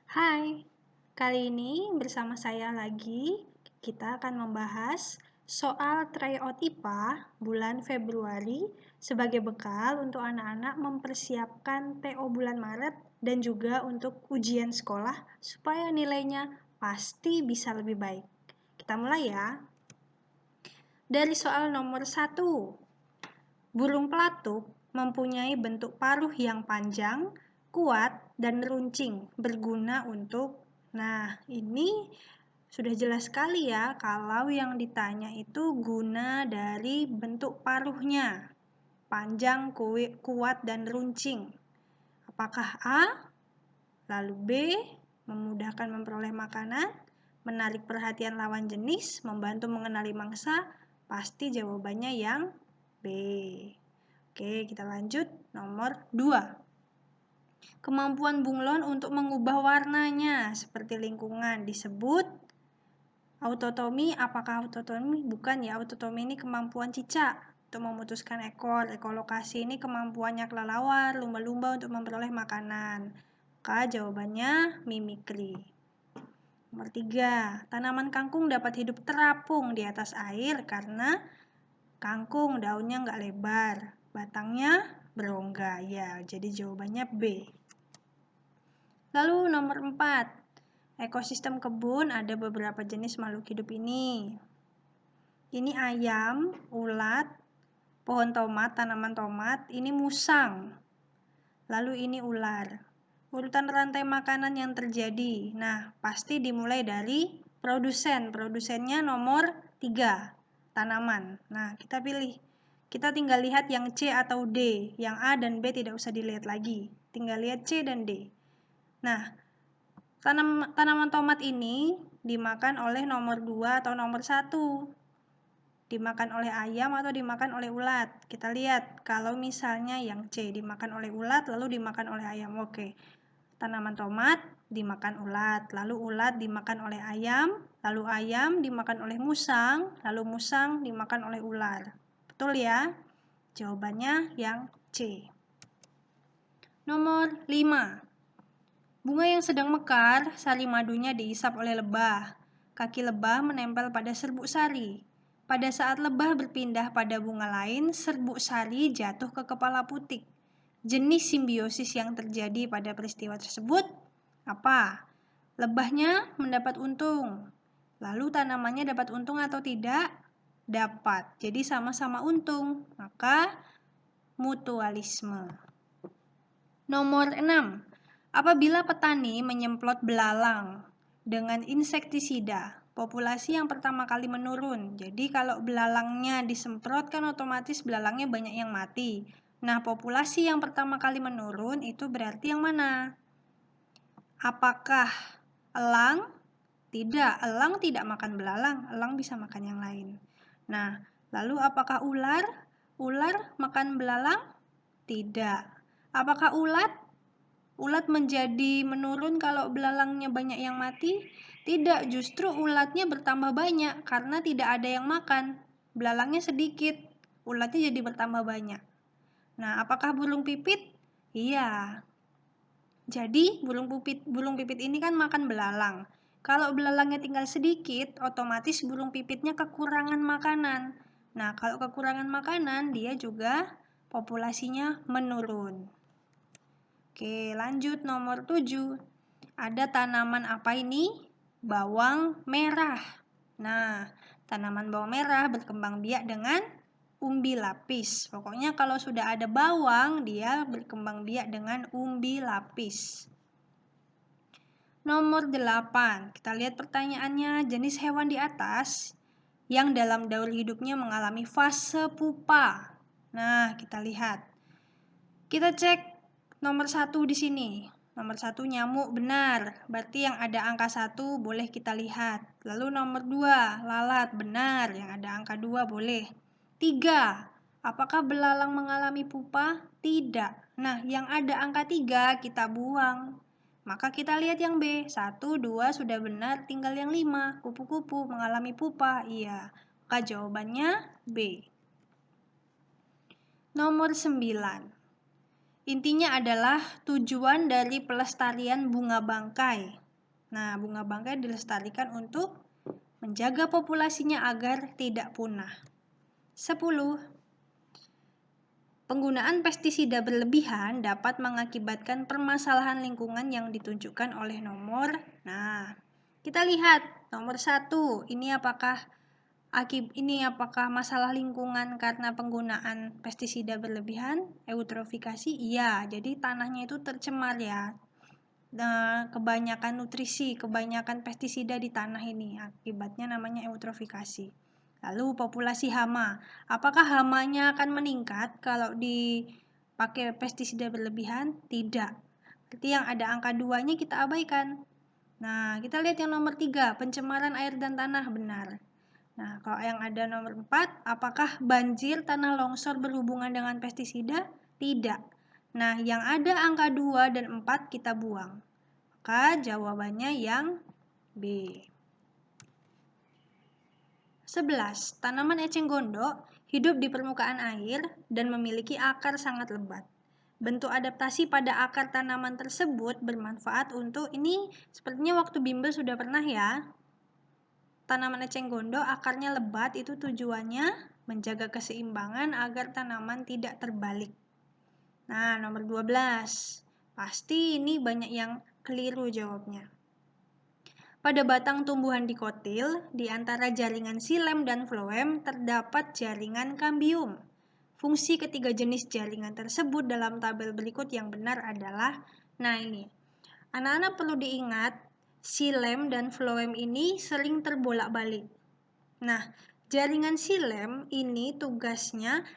Hai, kali ini bersama saya lagi kita akan membahas soal tryout IPA bulan Februari sebagai bekal untuk anak-anak mempersiapkan TO bulan Maret dan juga untuk ujian sekolah supaya nilainya pasti bisa lebih baik. Kita mulai ya. Dari soal nomor 1. Burung pelatuk mempunyai bentuk paruh yang panjang, kuat, dan runcing, berguna untuk... Nah, ini sudah jelas sekali ya kalau yang ditanya itu guna dari bentuk paruhnya, panjang, kuat, dan runcing. Apakah A? Lalu B? Memudahkan memperoleh makanan, menarik perhatian lawan jenis, membantu mengenali mangsa? Pasti jawabannya yang B. Oke, kita lanjut. Nomor 2. Kemampuan bunglon untuk mengubah warnanya seperti lingkungan disebut autotomi. Apakah autotomi? Bukan ya, autotomi ini kemampuan cicak untuk memutuskan ekor. Ekolokasi ini kemampuannya kelelawar, lumba-lumba untuk memperoleh makanan. Maka jawabannya mimikri. Nomor 3. Tanaman kangkung dapat hidup terapung di atas air karena kangkung daunnya nggak lebar, batangnya berongga. Ya, jadi jawabannya B. Lalu nomor 4. Ekosistem kebun ada beberapa jenis makhluk hidup ini. Ini ayam, ulat, pohon tomat, tanaman tomat, ini musang. Lalu ini ular. Urutan rantai makanan yang terjadi. Nah, pasti dimulai dari produsen. Produsennya nomor 3, tanaman. Nah, kita pilih. Kita tinggal lihat yang C atau D. Yang A dan B tidak usah dilihat lagi. Tinggal lihat C dan D. Nah, tanaman tomat ini dimakan oleh nomor 2 atau nomor 1. Dimakan oleh ayam atau dimakan oleh ulat. Kita lihat, kalau misalnya yang C dimakan oleh ulat, lalu dimakan oleh ayam. Oke, tanaman tomat dimakan ulat, lalu ulat dimakan oleh ayam, lalu ayam dimakan oleh musang, lalu musang dimakan oleh ular. Betul ya? Jawabannya yang C. Nomor 5. Bunga yang sedang mekar, sari madunya diisap oleh lebah. Kaki lebah menempel pada serbuk sari. Pada saat lebah berpindah pada bunga lain, serbuk sari jatuh ke kepala putik. Jenis simbiosis yang terjadi pada peristiwa tersebut apa? Lebahnya mendapat untung. Lalu tanamannya dapat untung atau tidak? Dapat. Jadi sama-sama untung. Maka mutualisme. Nomor 6. Apabila petani menyemprot belalang dengan insektisida, populasi yang pertama kali menurun. Jadi kalau belalangnya disemprot kan otomatis belalangnya banyak yang mati. Nah, populasi yang pertama kali menurun itu berarti yang mana? Apakah elang? Tidak, elang tidak makan belalang, elang bisa makan yang lain. Nah, lalu apakah ular? Ular makan belalang? Tidak. Apakah ulat? Ulat menjadi menurun kalau belalangnya banyak yang mati? Tidak, justru ulatnya bertambah banyak karena tidak ada yang makan. Belalangnya sedikit, ulatnya jadi bertambah banyak. Nah, apakah burung pipit? Iya. Jadi, burung pipit ini kan makan belalang. Kalau belalangnya tinggal sedikit, otomatis burung pipitnya kekurangan makanan. Nah, kalau kekurangan makanan, dia juga populasinya menurun. Oke, lanjut nomor 7. Ada tanaman apa ini? Bawang merah. Nah, tanaman bawang merah berkembang biak dengan umbi lapis. Pokoknya kalau sudah ada bawang, dia berkembang biak dengan umbi lapis. Nomor 8. Kita lihat pertanyaannya, jenis hewan di atas yang dalam daur hidupnya mengalami fase pupa. Nah, kita lihat. Kita cek nomor 1 di sini. Nomor 1 nyamuk, benar. Berarti yang ada angka 1 boleh kita lihat. Lalu nomor 2, lalat, benar. Yang ada angka 2 boleh. 3, apakah belalang mengalami pupa? Tidak. Nah, yang ada angka 3 kita buang. Maka kita lihat yang B. 1, 2 sudah benar, tinggal yang 5. Kupu-kupu mengalami pupa. Iya. Maka jawabannya B. Nomor 9. Intinya adalah tujuan dari pelestarian bunga bangkai. Nah, bunga bangkai dilestarikan untuk menjaga populasinya agar tidak punah. 10. Penggunaan pestisida berlebihan dapat mengakibatkan permasalahan lingkungan yang ditunjukkan oleh nomor. Nah, kita lihat nomor 1. Ini apakah masalah lingkungan karena penggunaan pestisida berlebihan? Eutrofikasi? Iya, jadi tanahnya itu tercemar ya. Nah, kebanyakan nutrisi, kebanyakan pestisida di tanah ini. Akibatnya namanya eutrofikasi. Lalu populasi hama. Apakah hamanya akan meningkat kalau dipakai pestisida berlebihan? Tidak. Berarti yang ada angka 2-nya kita abaikan. Nah, kita lihat yang nomor 3, pencemaran air dan tanah, benar. Nah, kalau yang ada nomor 4, apakah banjir, tanah longsor berhubungan dengan pestisida? Tidak. Nah, yang ada angka 2 dan 4 kita buang. Maka jawabannya yang B. 11. Tanaman eceng gondok hidup di permukaan air dan memiliki akar sangat lebat. Bentuk adaptasi pada akar tanaman tersebut bermanfaat untuk, ini sepertinya waktu bimbel sudah pernah ya. Tanaman eceng gondok akarnya lebat, itu tujuannya menjaga keseimbangan agar tanaman tidak terbalik. Nah, nomor 12. Pasti ini banyak yang keliru jawabnya. Pada batang tumbuhan dikotil, di antara jaringan xilem dan floem terdapat jaringan kambium. Fungsi ketiga jenis jaringan tersebut dalam tabel berikut yang benar adalah, nah ini, anak-anak perlu diingat, xilem dan floem ini sering terbolak-balik. Nah, jaringan xilem ini tugasnya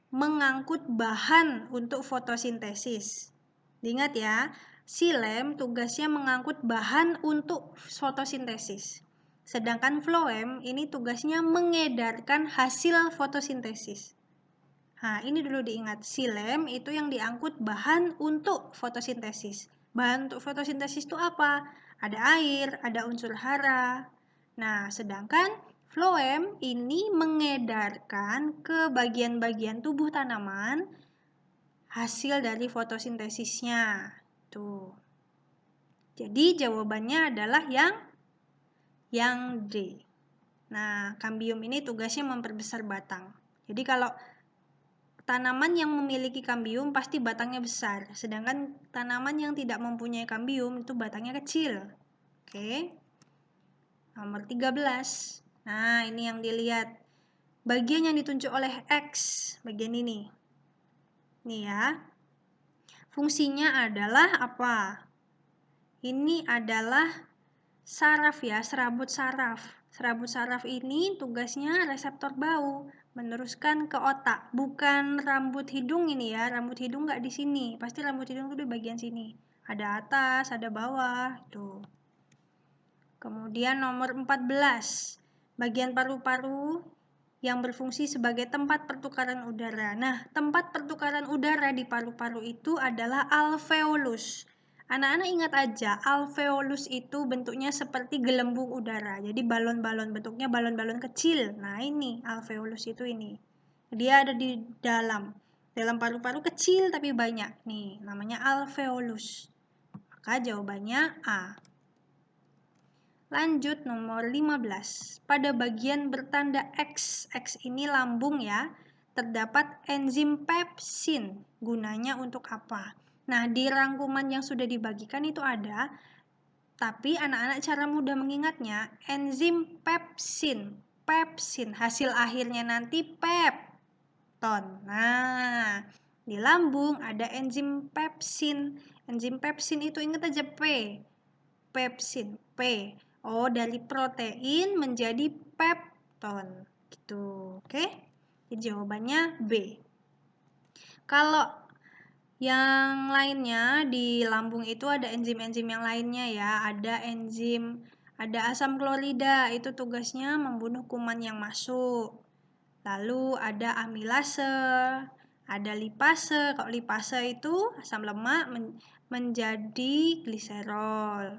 mengangkut bahan untuk fotosintesis. Diingat ya, xilem tugasnya mengangkut bahan untuk fotosintesis. Sedangkan floem ini tugasnya mengedarkan hasil fotosintesis. Nah, ini dulu diingat, xilem itu yang diangkut bahan untuk fotosintesis. Bahan untuk fotosintesis itu apa? Ada air, ada unsur hara. Nah, sedangkan floem ini mengedarkan ke bagian-bagian tubuh tanaman hasil dari fotosintesisnya. Tuh. Jadi jawabannya adalah yang D. Nah, kambium ini tugasnya memperbesar batang. Jadi kalau tanaman yang memiliki kambium pasti batangnya besar, sedangkan tanaman yang tidak mempunyai kambium itu batangnya kecil. Oke. Nomor 13. Nah, ini yang dilihat. Bagian yang ditunjuk oleh X, bagian ini. Nih ya. Fungsinya adalah apa? Ini adalah saraf ya, serabut saraf. Serabut saraf ini tugasnya reseptor bau, meneruskan ke otak. Bukan rambut hidung ini ya, rambut hidung nggak di sini. Pasti rambut hidung itu di bagian sini. Ada atas, ada bawah, tuh. Kemudian nomor 14, bagian paru-paru yang berfungsi sebagai tempat pertukaran udara. Nah, tempat pertukaran udara di paru-paru itu adalah alveolus. Anak-anak ingat aja, alveolus itu bentuknya seperti gelembung udara. Jadi balon-balon, bentuknya balon-balon kecil. Nah, ini alveolus itu ini. Dia ada di dalam paru-paru kecil tapi banyak. Nih, namanya alveolus. Maka jawabannya A. Lanjut nomor 15. Pada bagian bertanda X, X ini lambung ya, terdapat enzim pepsin. Gunanya untuk apa? Nah, di rangkuman yang sudah dibagikan itu ada, tapi anak-anak cara mudah mengingatnya, enzim pepsin. Pepsin, hasil akhirnya nanti pepton. Nah, di lambung ada enzim pepsin. Enzim pepsin itu ingat aja P. Pepsin, P. Oh, dari protein menjadi pepton. Gitu, oke? Jadi jawabannya B. Kalau yang lainnya di lambung itu ada enzim-enzim yang lainnya ya. Ada asam klorida, itu tugasnya membunuh kuman yang masuk. Lalu ada amilase, ada lipase. Kalau lipase itu asam lemak menjadi gliserol.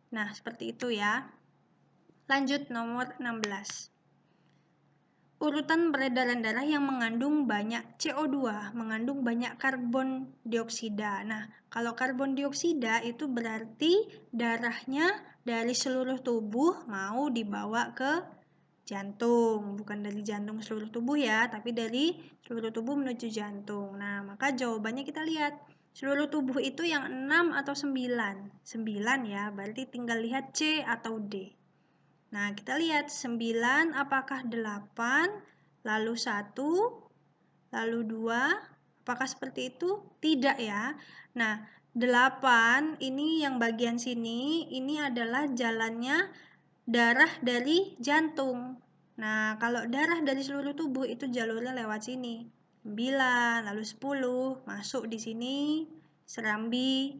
Nah, seperti itu ya. Lanjut nomor 16. Urutan peredaran darah yang mengandung banyak CO2, mengandung banyak karbon dioksida. Nah, kalau karbon dioksida itu berarti darahnya dari seluruh tubuh mau dibawa ke jantung. Bukan dari jantung seluruh tubuh ya, tapi dari seluruh tubuh menuju jantung. Nah, maka jawabannya kita lihat. Seluruh tubuh itu yang 6 atau 9? 9 ya, berarti tinggal lihat C atau D. Nah, kita lihat 9 apakah 8, lalu 1, lalu 2, apakah seperti itu? Tidak ya. Nah, 8 ini yang bagian sini, ini adalah jalannya darah dari jantung. Nah, kalau darah dari seluruh tubuh itu jalurnya lewat sini. 9, lalu 10, masuk di sini, serambi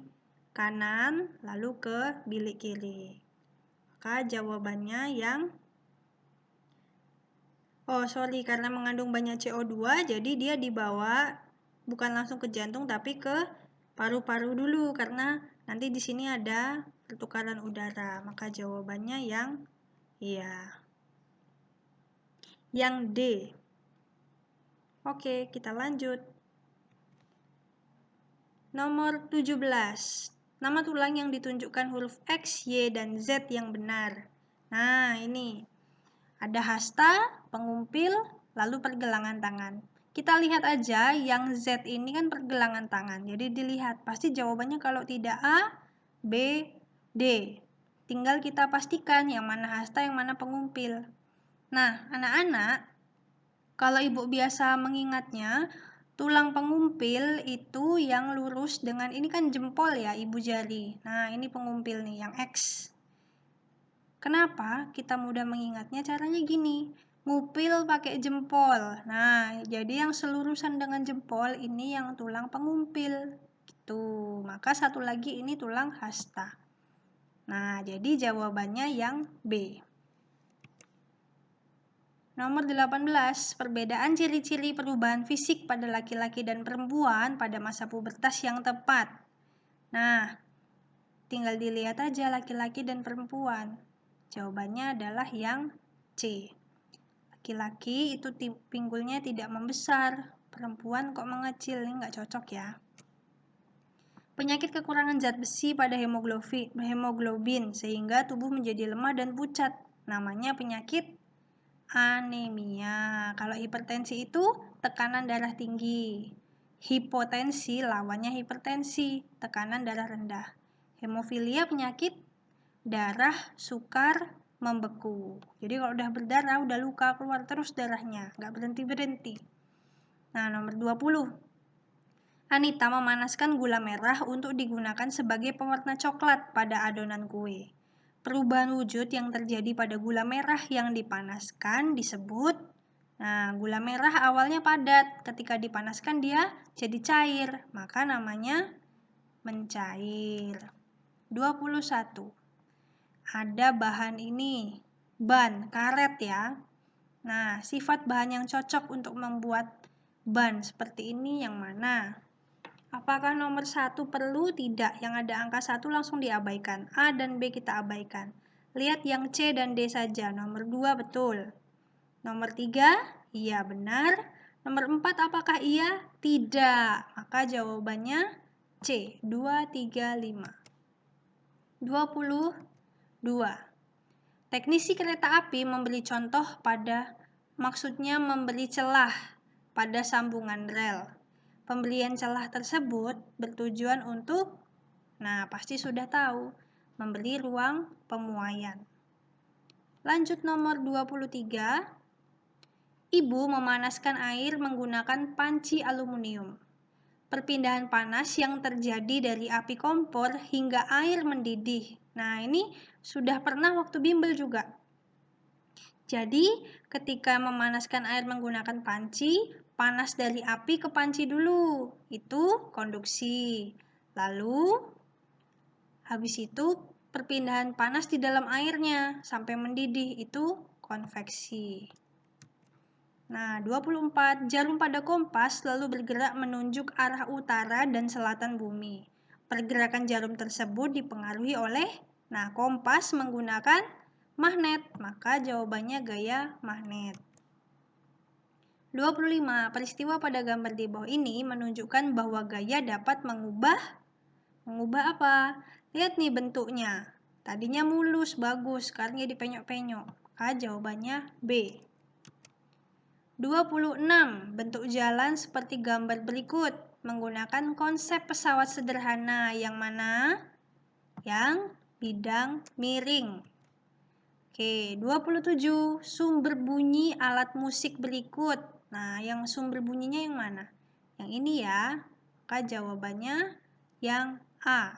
kanan, lalu ke bilik kiri. Maka jawabannya yang karena mengandung banyak CO2 jadi dia dibawa bukan langsung ke jantung tapi ke paru-paru dulu karena nanti di sini ada pertukaran udara. Maka jawabannya yang iya. Yang D. Oke, kita lanjut. Nomor 17. Nama tulang yang ditunjukkan huruf X, Y, dan Z yang benar. Nah, ini. Ada hasta, pengumpil, lalu pergelangan tangan. Kita lihat aja yang Z ini kan pergelangan tangan. Jadi dilihat, pasti jawabannya kalau tidak A, B, D. Tinggal kita pastikan yang mana hasta, yang mana pengumpil. Nah, anak-anak, kalau ibu biasa mengingatnya, tulang pengumpil itu yang lurus dengan ini kan jempol ya, ibu jari. Nah, ini pengumpil nih, yang X. Kenapa kita mudah mengingatnya? Caranya gini, ngupil pakai jempol. Nah, jadi yang selurusan dengan jempol ini yang tulang pengumpil. Gitu. Maka satu lagi ini tulang hasta. Nah, jadi jawabannya yang B. Nomor 18, perbedaan ciri-ciri perubahan fisik pada laki-laki dan perempuan pada masa pubertas yang tepat. Nah, tinggal dilihat aja laki-laki dan perempuan. Jawabannya adalah yang C. Laki-laki itu pinggulnya tidak membesar, perempuan kok mengecil, ini nggak cocok ya. Penyakit kekurangan zat besi pada hemoglobin sehingga tubuh menjadi lemah dan pucat. Namanya penyakit anemia. Kalau hipertensi itu tekanan darah tinggi. Hipotensi lawannya hipertensi, tekanan darah rendah. Hemofilia penyakit darah sukar membeku. Jadi kalau udah berdarah, udah luka, keluar terus darahnya, nggak berhenti-berhenti. Nah, nomor 20. Anita memanaskan gula merah untuk digunakan sebagai pewarna coklat pada adonan kue. Perubahan wujud yang terjadi pada gula merah yang dipanaskan disebut, nah, gula merah awalnya padat, ketika dipanaskan dia jadi cair, maka namanya mencair. 21. Ada bahan ini, ban, karet ya. Nah, sifat bahan yang cocok untuk membuat ban seperti ini yang mana? Apakah nomor 1 perlu? Tidak. Yang ada angka 1 langsung diabaikan. A dan B kita abaikan. Lihat yang C dan D saja. Nomor 2 betul. Nomor 3, iya benar. Nomor 4 apakah iya? Tidak. Maka jawabannya C. 2, 3, 5. 22. Teknisi kereta api memberi contoh maksudnya memberi celah pada sambungan rel. Pemberian celah tersebut bertujuan untuk, nah pasti sudah tahu, memberi ruang pemuaian. Lanjut nomor 23. Ibu memanaskan air menggunakan panci aluminium. Perpindahan panas yang terjadi dari api kompor hingga air mendidih. Nah, ini sudah pernah waktu bimbel juga. Jadi, ketika memanaskan air menggunakan panci, panas dari api ke panci dulu. Itu konduksi. Lalu, habis itu perpindahan panas di dalam airnya sampai mendidih. Itu konveksi. Nah, 24. Jarum pada kompas lalu bergerak menunjuk arah utara dan selatan bumi. Pergerakan jarum tersebut dipengaruhi oleh, nah, kompas menggunakan magnet, maka jawabannya gaya magnet. 25. Peristiwa pada gambar di bawah ini menunjukkan bahwa gaya dapat mengubah apa? Lihat nih bentuknya. Tadinya mulus, bagus, sekarang jadi penyok-penyok. Maka jawabannya B. 26. Bentuk jalan seperti gambar berikut menggunakan konsep pesawat sederhana yang mana? Yang bidang miring. Oke, 27. Sumber bunyi alat musik berikut. Nah, yang sumber bunyinya yang mana? Yang ini ya. Maka jawabannya yang A.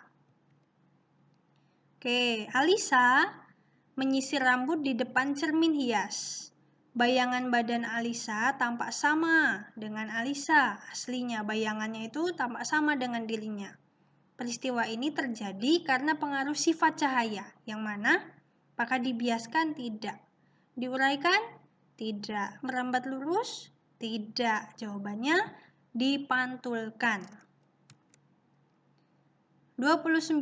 Oke, Alisa menyisir rambut di depan cermin hias. Bayangan badan Alisa tampak sama dengan Alisa. Aslinya bayangannya itu tampak sama dengan dirinya. Peristiwa ini terjadi karena pengaruh sifat cahaya. Yang mana? Apakah dibiaskan? Tidak. Diuraikan? Tidak. Merambat lurus? Tidak. Jawabannya dipantulkan. 29.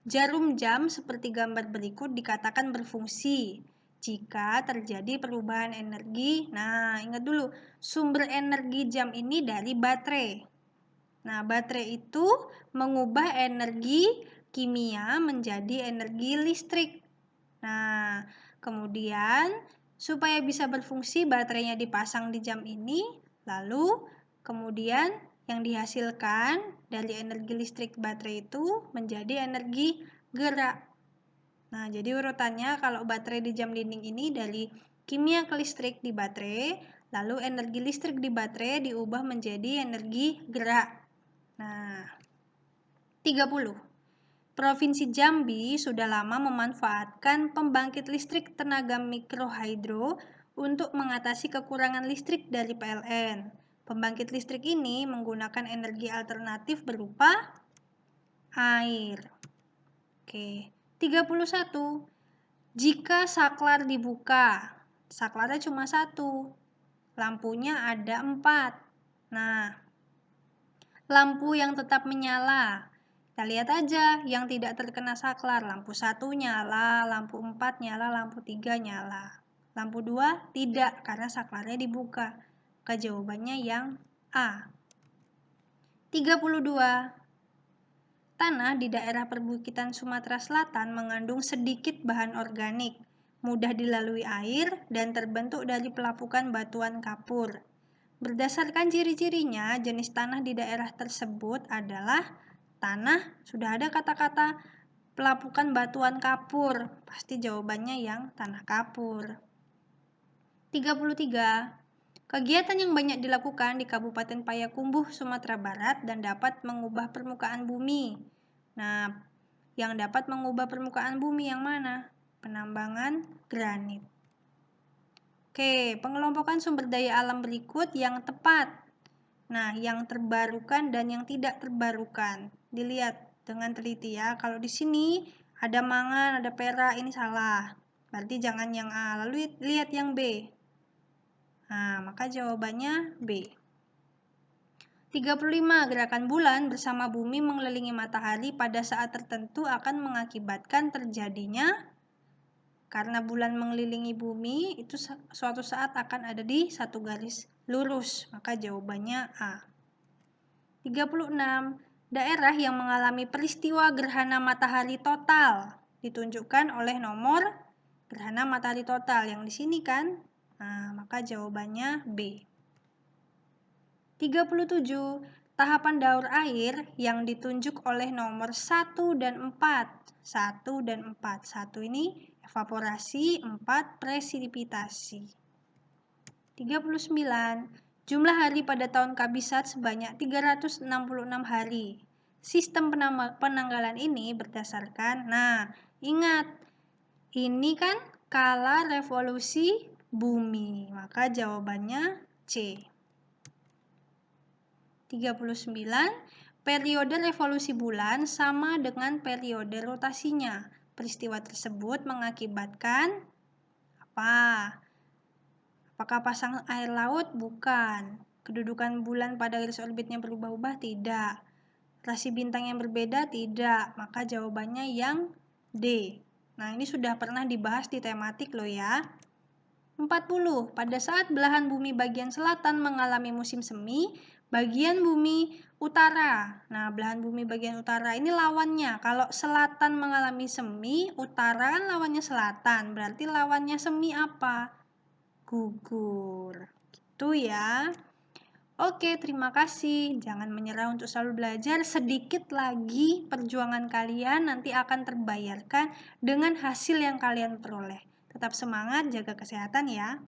Jarum jam seperti gambar berikut dikatakan berfungsi jika terjadi perubahan energi. Nah, ingat dulu, sumber energi jam ini dari baterai. Nah, baterai itu mengubah energi kimia menjadi energi listrik. Nah, kemudian supaya bisa berfungsi baterainya dipasang di jam ini, lalu kemudian yang dihasilkan dari energi listrik baterai itu menjadi energi gerak. Nah, jadi urutannya kalau baterai di jam dinding ini dari kimia ke listrik di baterai, lalu energi listrik di baterai diubah menjadi energi gerak. Nah, 30. Provinsi Jambi sudah lama memanfaatkan pembangkit listrik tenaga mikrohidro untuk mengatasi kekurangan listrik dari PLN. Pembangkit listrik ini menggunakan energi alternatif berupa air. Oke, 31. Jika saklar dibuka, saklarnya cuma satu, lampunya ada 4. Nah, lampu yang tetap menyala. Kita lihat aja yang tidak terkena saklar. Lampu 1 nyala, lampu 4 nyala, lampu 3 nyala. Lampu 2 tidak karena saklarnya dibuka. Maka jawabannya yang A. 32. Tanah di daerah perbukitan Sumatera Selatan mengandung sedikit bahan organik, mudah dilalui air, dan terbentuk dari pelapukan batuan kapur. Berdasarkan ciri-cirinya, jenis tanah di daerah tersebut adalah tanah, sudah ada kata-kata pelapukan batuan kapur. Pasti jawabannya yang tanah kapur. 33. Kegiatan yang banyak dilakukan di Kabupaten Payakumbuh, Sumatera Barat dan dapat mengubah permukaan bumi. Nah, yang dapat mengubah permukaan bumi yang mana? Penambangan granit. Oke, pengelompokan sumber daya alam berikut yang tepat. Nah, yang terbarukan dan yang tidak terbarukan. Dilihat dengan teliti ya. Kalau di sini ada mangan, ada perak, ini salah. Berarti jangan yang A. Lalu lihat yang B. Nah, maka jawabannya B. 35. Gerakan bulan bersama bumi mengelilingi matahari pada saat tertentu akan mengakibatkan terjadinya, karena bulan mengelilingi bumi, itu suatu saat akan ada di satu garis lurus. Maka jawabannya A. 36. Daerah yang mengalami peristiwa gerhana matahari total ditunjukkan oleh nomor gerhana matahari total yang di sini kan. Nah, maka jawabannya B. 37. Tahapan daur air yang ditunjuk oleh nomor 1 dan 4. 1 dan 4. 1 ini evaporasi, 4 presipitasi. 39. Jumlah hari pada tahun Kabisat sebanyak 366 hari. Sistem penanggalan ini berdasarkan, nah ingat, ini kan kala revolusi bumi, maka jawabannya C. 39. Periode revolusi bulan sama dengan periode rotasinya. Peristiwa tersebut mengakibatkan apa? Apakah pasang air laut? Bukan. Kedudukan bulan pada garis orbitnya berubah-ubah? Tidak. Rasi bintang yang berbeda? Tidak. Maka jawabannya yang D. Nah, ini sudah pernah dibahas di tematik loh ya. 40. Pada saat belahan bumi bagian selatan mengalami musim semi, bagian bumi utara. Nah, belahan bumi bagian utara ini lawannya. Kalau selatan mengalami semi, utara kan lawannya selatan. Berarti lawannya semi apa? Gugur. Gitu ya. Oke, terima kasih. Jangan menyerah untuk selalu belajar. Sedikit lagi perjuangan kalian nanti akan terbayarkan dengan hasil yang kalian peroleh. Tetap semangat, jaga kesehatan ya.